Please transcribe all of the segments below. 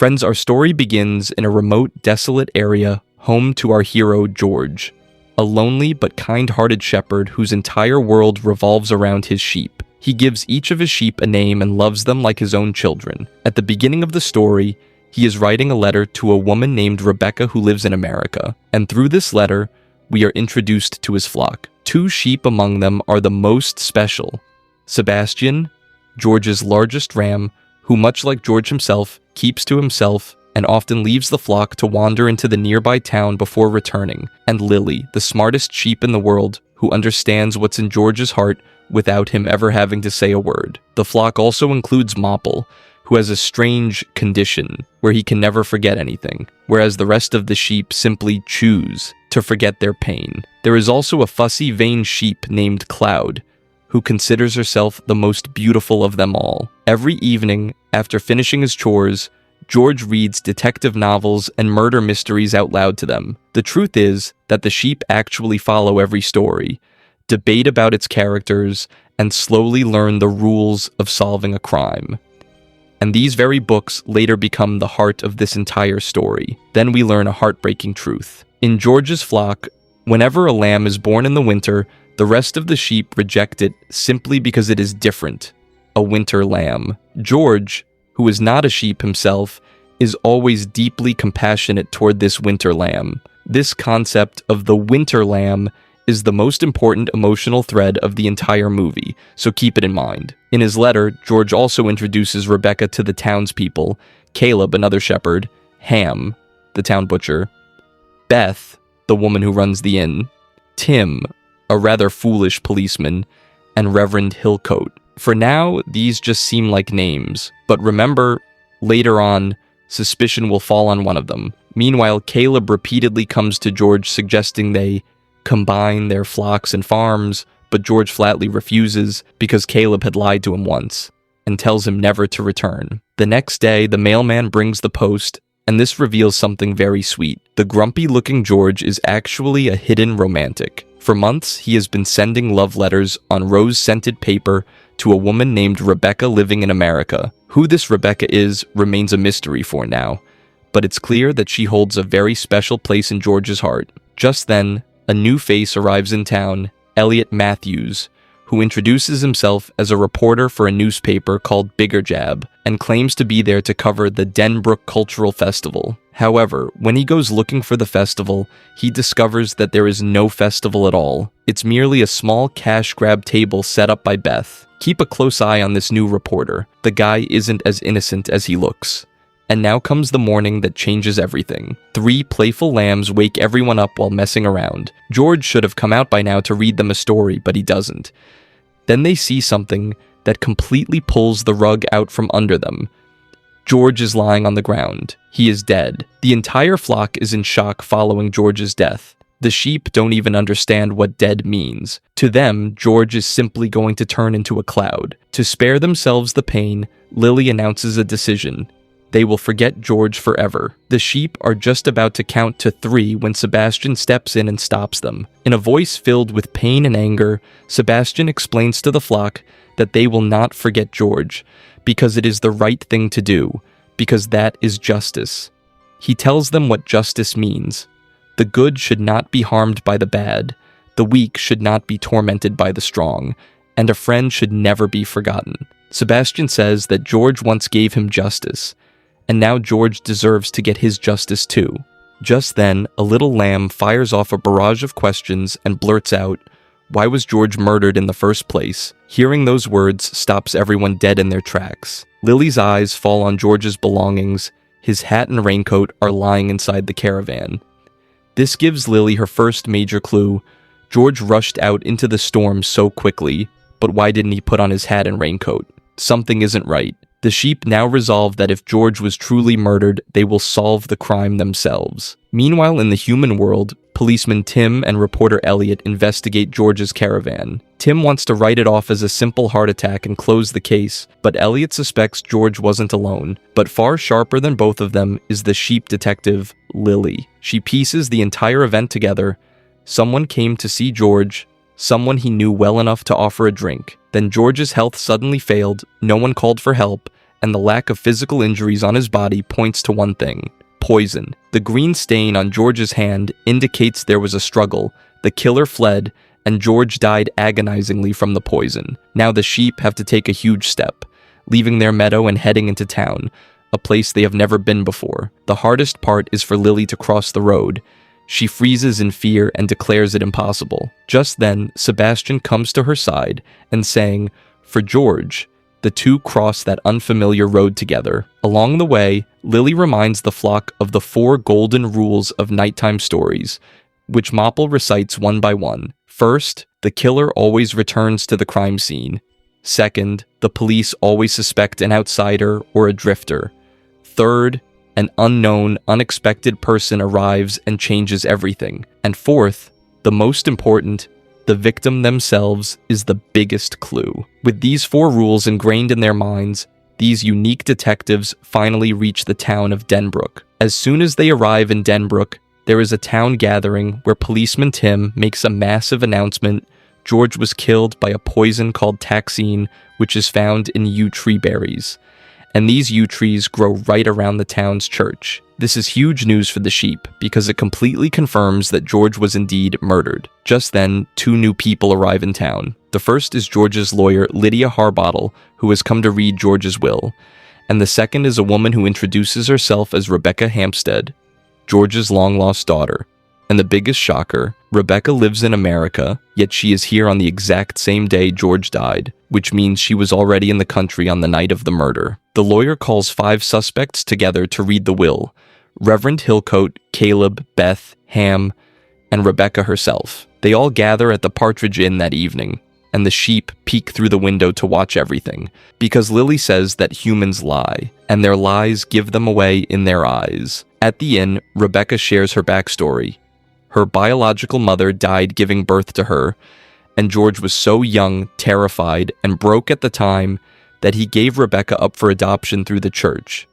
Friends, our story begins in a remote, desolate area home to our hero, George, a lonely but kind-hearted shepherd whose entire world revolves around his sheep. He gives each of his sheep a name and loves them like his own children. At the beginning of the story, he is writing a letter to a woman named Rebecca who lives in America, and through this letter, we are introduced to his flock. 2 sheep among them are the most special. Sebastian, George's largest ram, who much like George himself, keeps to himself and often leaves the flock to wander into the nearby town before returning, and Lily, the smartest sheep in the world, who understands what's in George's heart without him ever having to say a word. The flock also includes Mopple, who has a strange condition where he can never forget anything, whereas the rest of the sheep simply choose to forget their pain. There is also a fussy, vain sheep named Cloud, who considers herself the most beautiful of them all. Every evening, after finishing his chores, George reads detective novels and murder mysteries out loud to them. The truth is that the sheep actually follow every story, debate about its characters, and slowly learn the rules of solving a crime. And these very books later become the heart of this entire story. Then we learn a heartbreaking truth. In George's flock, whenever a lamb is born in the winter, the rest of the sheep reject it simply because it is different, a winter lamb. George, who is not a sheep himself, is always deeply compassionate toward this winter lamb. This concept of the winter lamb is the most important emotional thread of the entire movie, so keep it in mind. In his letter, George also introduces Rebecca to the townspeople, Caleb, another shepherd, Ham, the town butcher, Beth, the woman who runs the inn, Tim, a rather foolish policeman, and Reverend Hillcoat. For now, these just seem like names, but remember, later on, suspicion will fall on one of them. Meanwhile, Caleb repeatedly comes to George suggesting they combine their flocks and farms, but George flatly refuses because Caleb had lied to him once and tells him never to return. The next day, the mailman brings the post, and this reveals something very sweet. The grumpy-looking George is actually a hidden romantic. For months, he has been sending love letters on rose-scented paper to a woman named Rebecca living in America. Who this Rebecca is remains a mystery for now, but it's clear that she holds a very special place in George's heart. Just then, a new face arrives in town, Elliot Matthews, who introduces himself as a reporter for a newspaper called Bigger Jab, and claims to be there to cover the Denbrook Cultural Festival. However, when he goes looking for the festival, he discovers that there is no festival at all. It's merely a small cash grab table set up by Beth. Keep a close eye on this new reporter. The guy isn't as innocent as he looks. And now comes the morning that changes everything. 3 playful lambs wake everyone up while messing around. George should have come out by now to read them a story, but he doesn't. Then they see something that completely pulls the rug out from under them. George is lying on the ground. He is dead. The entire flock is in shock following George's death. The sheep don't even understand what dead means. To them, George is simply going to turn into a cloud. To spare themselves the pain, Lily announces a decision. They will forget George forever. The sheep are just about to count to 3 when Sebastian steps in and stops them. In a voice filled with pain and anger, Sebastian explains to the flock that they will not forget George, because it is the right thing to do, because that is justice. He tells them what justice means. The good should not be harmed by the bad, the weak should not be tormented by the strong, and a friend should never be forgotten. Sebastian says that George once gave him justice, and now George deserves to get his justice too. Just then, a little lamb fires off a barrage of questions and blurts out, "Why was George murdered in the first place?" Hearing those words stops everyone dead in their tracks. Lily's eyes fall on George's belongings. His hat and raincoat are lying inside the caravan. This gives Lily her first major clue. George rushed out into the storm so quickly, but why didn't he put on his hat and raincoat? Something isn't right. The sheep now resolve that if George was truly murdered, they will solve the crime themselves. Meanwhile, in the human world, policeman Tim and reporter Elliot investigate George's caravan. Tim wants to write it off as a simple heart attack and close the case, but Elliot suspects George wasn't alone. But far sharper than both of them is the sheep detective, Lily. She pieces the entire event together. Someone came to see George, someone he knew well enough to offer a drink. Then George's health suddenly failed, no one called for help, and the lack of physical injuries on his body points to one thing: poison. The green stain on George's hand indicates there was a struggle. The killer fled, and George died agonizingly from the poison. Now the sheep have to take a huge step, leaving their meadow and heading into town, a place they have never been before. The hardest part is for Lily to cross the road. She freezes in fear and declares it impossible. Just then, Sebastian comes to her side and saying, "For George." The two cross that unfamiliar road together. Along the way, Lily reminds the flock of the 4 golden rules of nighttime stories, which Mopple recites one by one. First, the killer always returns to the crime scene. Second, the police always suspect an outsider or a drifter. Third, an unknown, unexpected person arrives and changes everything. And fourth, the most important, the victim themselves is the biggest clue. With these 4 rules ingrained in their minds, these unique detectives finally reach the town of Denbrook. As soon as they arrive in Denbrook, there is a town gathering where policeman Tim makes a massive announcement. George was killed by a poison called taxine, which is found in yew tree berries. And these yew trees grow right around the town's church. This is huge news for the sheep, because it completely confirms that George was indeed murdered. Just then, 2 new people arrive in town. The first is George's lawyer, Lydia Harbottle, who has come to read George's will. And the second is a woman who introduces herself as Rebecca Hampstead, George's long-lost daughter. And the biggest shocker, Rebecca lives in America, yet she is here on the exact same day George died, which means she was already in the country on the night of the murder. The lawyer calls 5 suspects together to read the will: Reverend Hillcoat, Caleb, Beth, Ham, and Rebecca herself. They all gather at the Partridge Inn that evening, and the sheep peek through the window to watch everything, because Lily says that humans lie, and their lies give them away in their eyes. At the inn, Rebecca shares her backstory. Her biological mother died giving birth to her, and George was so young, terrified, and broke at the time that he gave Rebecca up for adoption through the church.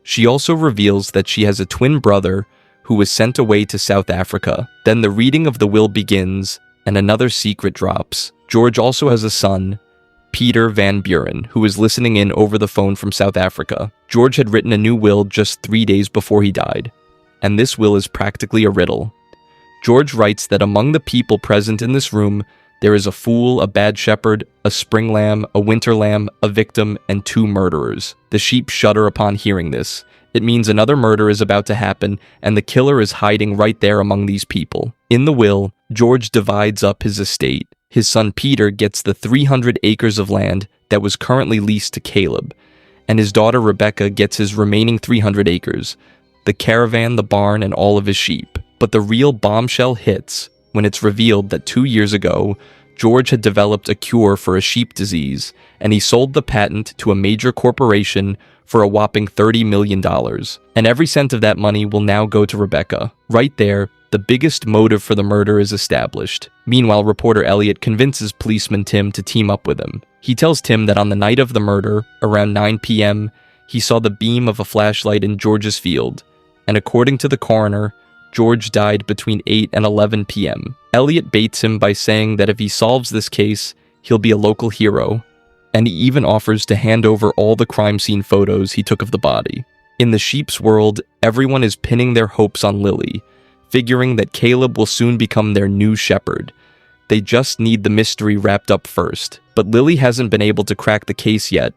She also reveals that she has a twin brother who was sent away to South Africa. Then the reading of the will begins, and another secret drops. George also has a son, Peter Van Buren, who was listening in over the phone from South Africa. George had written a new will just 3 days before he died, and this will is practically a riddle. George writes that among the people present in this room, there is a fool, a bad shepherd, a spring lamb, a winter lamb, a victim, and 2 murderers. The sheep shudder upon hearing this. It means another murder is about to happen, and the killer is hiding right there among these people. In the will, George divides up his estate. His son Peter gets the 300 acres of land that was currently leased to Caleb, and his daughter Rebecca gets his remaining 300 acres, the caravan, the barn, and all of his sheep. But the real bombshell hits when it's revealed that 2 years ago, George had developed a cure for a sheep disease, and he sold the patent to a major corporation for a whopping $30 million. And every cent of that money will now go to Rebecca. Right there, the biggest motive for the murder is established. Meanwhile, reporter Elliot convinces policeman Tim to team up with him. He tells Tim that on the night of the murder, around 9 p.m., he saw the beam of a flashlight in George's field, and according to the coroner, George died between 8 and 11 p.m. Elliot baits him by saying that if he solves this case, he'll be a local hero, and he even offers to hand over all the crime scene photos he took of the body. In the sheep's world, everyone is pinning their hopes on Lily, figuring that Caleb will soon become their new shepherd. They just need the mystery wrapped up first. But Lily hasn't been able to crack the case yet,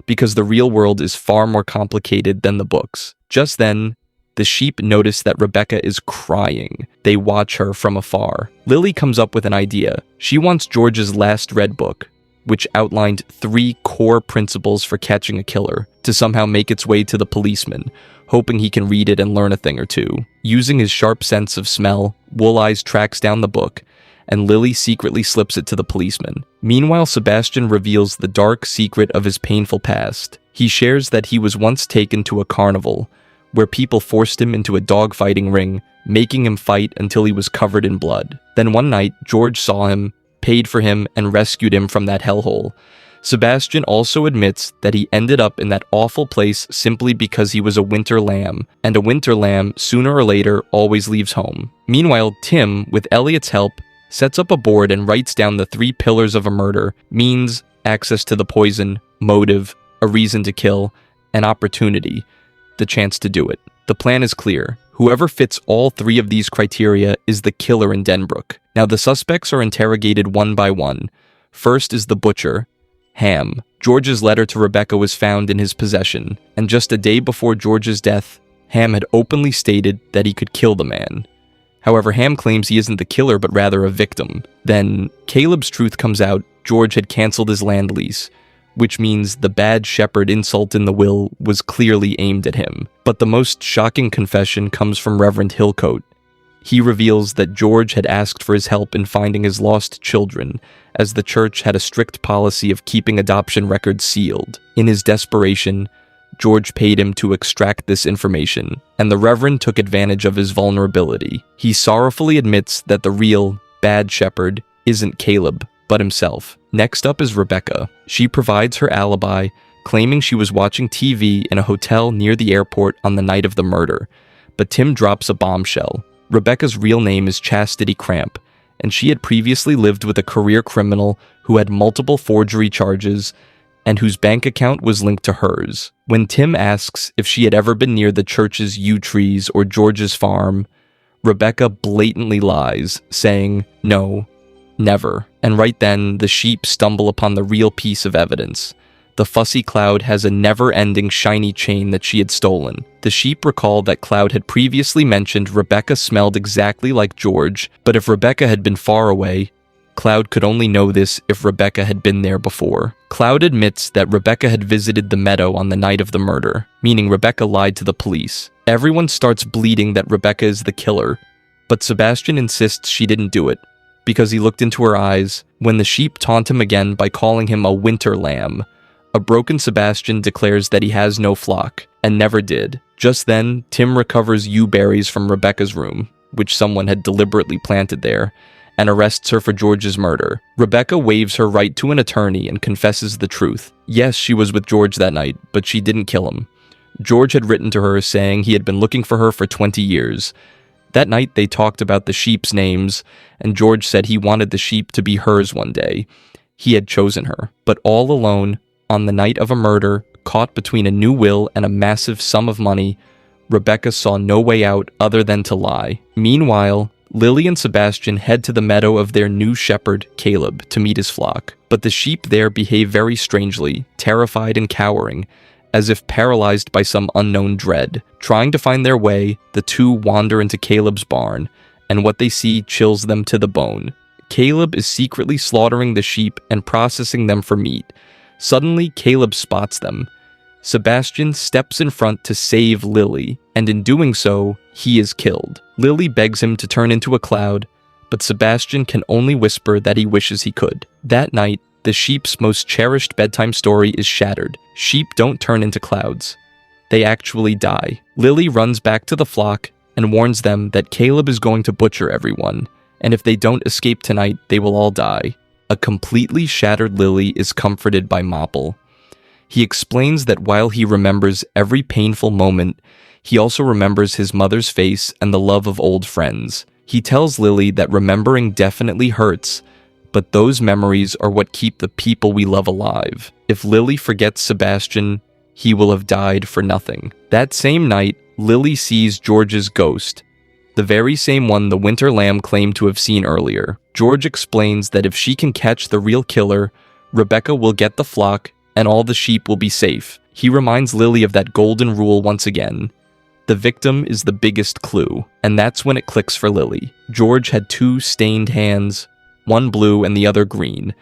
because the real world is far more complicated than the books. Just then, the sheep notice that Rebecca is crying. They watch her from afar. Lily comes up with an idea. She wants George's last read book, which outlined 3 core principles for catching a killer, to somehow make its way to the policeman, hoping he can read it and learn a thing or two. Using his sharp sense of smell, Wool Eyes tracks down the book, and Lily secretly slips it to the policeman. Meanwhile, Sebastian reveals the dark secret of his painful past. He shares that he was once taken to a carnival, where people forced him into a dogfighting ring, making him fight until he was covered in blood. Then one night, George saw him, paid for him, and rescued him from that hellhole. Sebastian also admits that he ended up in that awful place simply because he was a winter lamb, and a winter lamb, sooner or later, always leaves home. Meanwhile, Tim, with Elliot's help, sets up a board and writes down the 3 pillars of a murder: means, access to the poison, motive, a reason to kill, an opportunity, the chance to do it. The plan is clear. Whoever fits all three of these criteria is the killer in Denbrook. Now, the suspects are interrogated one by one. First is the butcher, Ham. George's letter to Rebecca was found in his possession, and just a day before George's death, Ham had openly stated that he could kill the man. However, Ham claims he isn't the killer, but rather a victim. Then, Caleb's truth comes out. George had canceled his land lease, which means the bad shepherd insult in the will was clearly aimed at him. But the most shocking confession comes from Reverend Hillcoat. He reveals that George had asked for his help in finding his lost children, as the church had a strict policy of keeping adoption records sealed. In his desperation, George paid him to extract this information, and the Reverend took advantage of his vulnerability. He sorrowfully admits that the real bad shepherd isn't Caleb, but himself. Next up is Rebecca. She provides her alibi, claiming she was watching TV in a hotel near the airport on the night of the murder. But Tim drops a bombshell. Rebecca's real name is Chastity Cramp, and she had previously lived with a career criminal who had multiple forgery charges and whose bank account was linked to hers. When Tim asks if she had ever been near the church's yew trees or George's farm, Rebecca blatantly lies, saying, "No, never." And right then, the sheep stumble upon the real piece of evidence. The fussy Cloud has a never-ending shiny chain that she had stolen. The sheep recall that Cloud had previously mentioned Rebecca smelled exactly like George, but if Rebecca had been far away, Cloud could only know this if Rebecca had been there before. Cloud admits that Rebecca had visited the meadow on the night of the murder, meaning Rebecca lied to the police. Everyone starts bleeding that Rebecca is the killer, but Sebastian insists she didn't do it, because he looked into her eyes when the sheep taunt him again by calling him a winter lamb. A broken Sebastian declares that he has no flock, and never did. Just then, Tim recovers yew berries from Rebecca's room, which someone had deliberately planted there, and arrests her for George's murder. Rebecca waives her right to an attorney and confesses the truth. Yes, she was with George that night, but she didn't kill him. George had written to her saying he had been looking for her for 20 years. That night, they talked about the sheep's names, and George said he wanted the sheep to be hers one day. He had chosen her, but all alone, on the night of a murder, caught between a new will and a massive sum of money, Rebecca saw no way out other than to lie. Meanwhile, Lily and Sebastian head to the meadow of their new shepherd, Caleb, to meet his flock. But the sheep there behave very strangely, terrified and cowering, as if paralyzed by some unknown dread. Trying to find their way, the two wander into Caleb's barn, and what they see chills them to the bone. Caleb is secretly slaughtering the sheep and processing them for meat. Suddenly, Caleb spots them. Sebastian steps in front to save Lily, and in doing so, he is killed. Lily begs him to turn into a cloud, but Sebastian can only whisper that he wishes he could. That night, the sheep's most cherished bedtime story is shattered. Sheep don't turn into clouds. They actually die. Lily runs back to the flock and warns them that Caleb is going to butcher everyone, and if they don't escape tonight, they will all die. A completely shattered Lily is comforted by Mopple. He explains that while he remembers every painful moment, he also remembers his mother's face and the love of old friends. He tells Lily that remembering definitely hurts, but those memories are what keep the people we love alive. If Lily forgets Sebastian, he will have died for nothing. That same night, Lily sees George's ghost, the very same one the winter lamb claimed to have seen earlier. George explains that if she can catch the real killer, Rebecca will get the flock and all the sheep will be safe. He reminds Lily of that golden rule once again. The victim is the biggest clue, and that's when it clicks for Lily. George had two stained hands, one blue and the other green.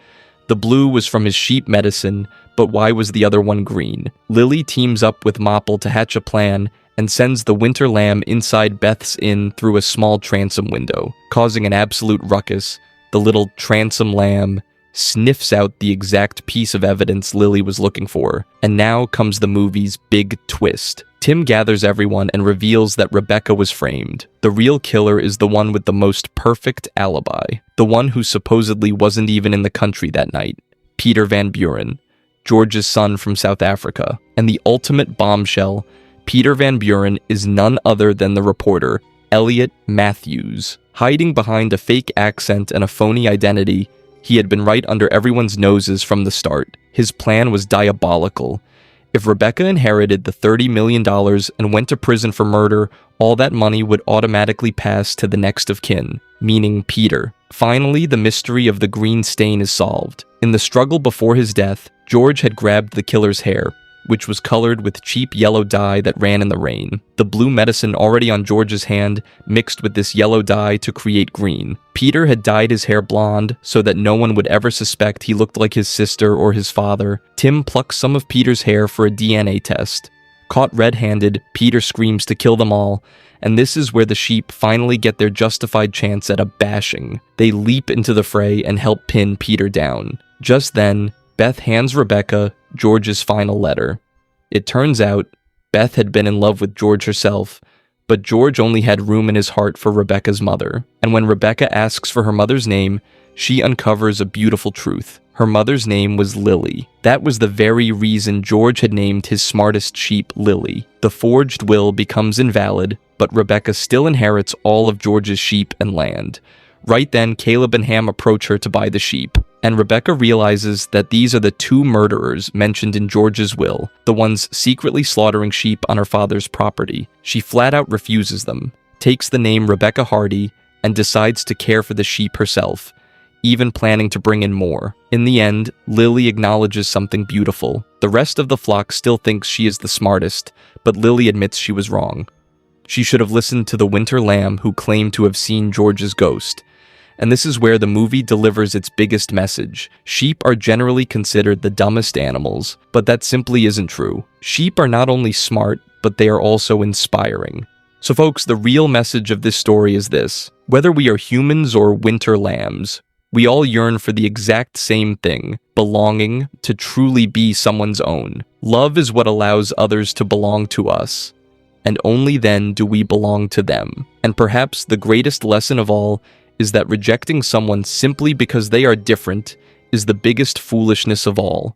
The blue was from his sheep medicine, but why was the other one green? Lily teams up with Mopple to hatch a plan and sends the winter lamb inside Beth's inn through a small transom window. Causing an absolute ruckus, the little transom lamb sniffs out the exact piece of evidence Lily was looking for. And now comes the movie's big twist. Tim gathers everyone and reveals that Rebecca was framed. The real killer is the one with the most perfect alibi. The one who supposedly wasn't even in the country that night. Peter Van Buren, George's son from South Africa. And the ultimate bombshell, Peter Van Buren is none other than the reporter, Elliot Matthews. Hiding behind a fake accent and a phony identity, he had been right under everyone's noses from the start. His plan was diabolical. If Rebecca inherited the $30 million and went to prison for murder, all that money would automatically pass to the next of kin, meaning Peter. Finally, the mystery of the green stain is solved. In the struggle before his death, George had grabbed the killer's hair, which was colored with cheap yellow dye that ran in the rain. The blue medicine already on George's hand mixed with this yellow dye to create green. Peter had dyed his hair blonde so that no one would ever suspect he looked like his sister or his father. Tim plucks some of Peter's hair for a DNA test. Caught red-handed, Peter screams to kill them all, and this is where the sheep finally get their justified chance at a bashing. They leap into the fray and help pin Peter down. Just then, Beth hands Rebecca George's final letter. It turns out, Beth had been in love with George herself, but George only had room in his heart for Rebecca's mother. And when Rebecca asks for her mother's name, she uncovers a beautiful truth. Her mother's name was Lily. That was the very reason George had named his smartest sheep Lily. The forged will becomes invalid, but Rebecca still inherits all of George's sheep and land. Right then, Caleb and Ham approach her to buy the sheep, and Rebecca realizes that these are the two murderers mentioned in George's will, the ones secretly slaughtering sheep on her father's property. She flat out refuses them, takes the name Rebecca Hardy, and decides to care for the sheep herself, even planning to bring in more. In the end, Lily acknowledges something beautiful. The rest of the flock still thinks she is the smartest, but Lily admits she was wrong. She should have listened to the winter lamb who claimed to have seen George's ghost. And this is where the movie delivers its biggest message. Sheep are generally considered the dumbest animals, but that simply isn't true. Sheep are not only smart, but they are also inspiring. So folks, the real message of this story is this. Whether we are humans or winter lambs, we all yearn for the exact same thing, belonging, to truly be someone's own. Love is what allows others to belong to us, and only then do we belong to them. And perhaps the greatest lesson of all is that rejecting someone simply because they are different is the biggest foolishness of all.